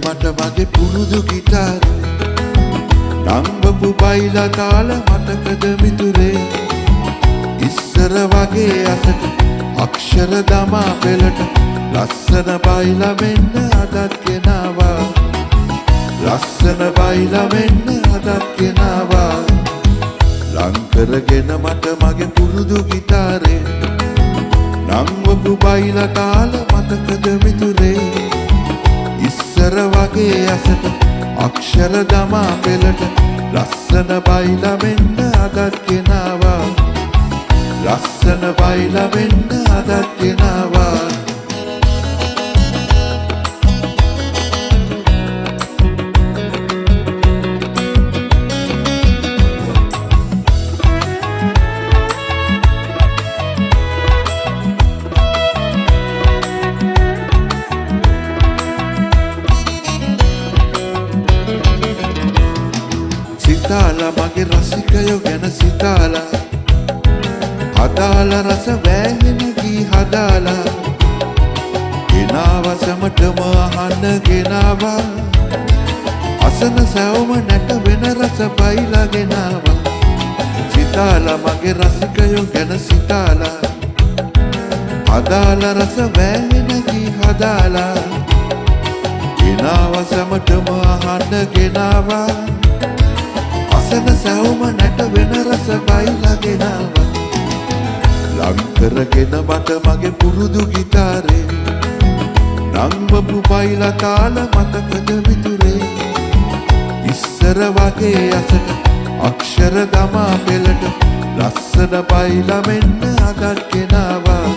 මට මගේ පුරුදු ගිටාරේ නංවපු බයිලා තාල මතකද මිතුරේ ඉස්සර වගේ අසට අක්ෂර දමා පෙළට ලස්සන බයිලා මෙන්න අදත් ගෙනාවා ලස්සන බයිලා මෙන්න අදත් ගෙනාවා ලං කරගෙන මට මගේ පුරුදු ගිටාරේ නංවපු බයිලා තාල මතකද මිතුරේ ඉස්සර වගේ අසට අක්ෂර දමා පෙළට ලස්සන බයිලා මෙන්න අදත් ගෙනාවා ලස්සන බයිලා මෙන්න අදත් ගෙනාවා සිතාලා මගේ රසිකයෝ ගැන සිතාලා හදාලා රස වෑහෙන ගී හදාලා ගෙනාවා සමටම අහන්න ගෙනාවා අසන සැවම නැට වෙන රස බයිලා ගෙනාවා සිතාලා මගේ රසිකයෝ ගැන සිතාලා හදාලා රස වෑහෙන ගී හදාලා ගෙනාවා සමටම අහන්න ගෙනාවා අසන සැවම නැට වෙන රස බයිලා ගෙනාවා ලං කරගෙන මට මගේ පුරුදු ගිටාරේ නංවපු බයිලා තාල මතකද මිතුරේ ඉස්සර වගේ අසට අක්ෂර දමා පෙළට ලස්සන බයිලා මෙන්න අදත් ගෙනාවා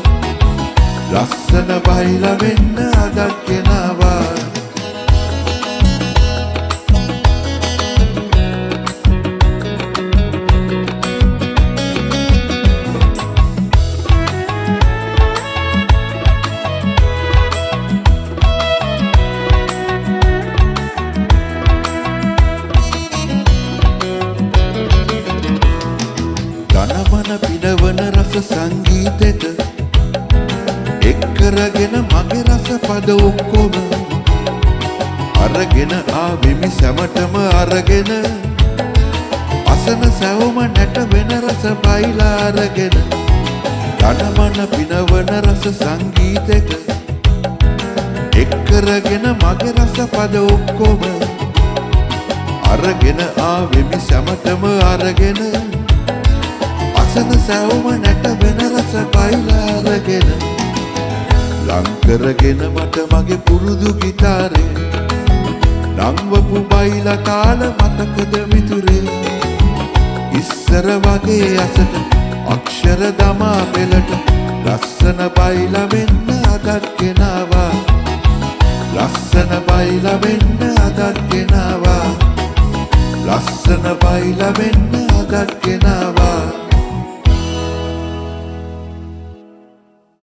ලස්සන බයිලා මෙන්න අදත් ගෙනාවා ධනමන පිනවන රස සංගීතෙට එක් කරගෙන මගේ රස පද ඔක්කොම අරගෙන ආවෙමි සැමටම අරගෙන අසන සැවම නැට වෙන රස බයිලා අරගෙන ධනමන පිනවන රස සංගීතෙට එක් කරගෙන මගේ රස පද ඔක්කොම අරගෙන ආවෙමි සැමටම අරගෙන අසන සැවම නැට වෙන රස බයිලා අරගෙන ලං කරගෙන මට මගේ පුරුදු ගිටාරේ නංවපු බයිලා තාල මතකද මිතුරේ ඉස්සර වගේ අසට අක්ෂර දමා පෙළට ලස්සන බයිලා මෙන්න අදත් ගෙනාවා ලස්සන බයිලා මෙන්න අදත් ගෙනාවා ලස්සන බයිලා මෙන්න අදත් ගෙනාවා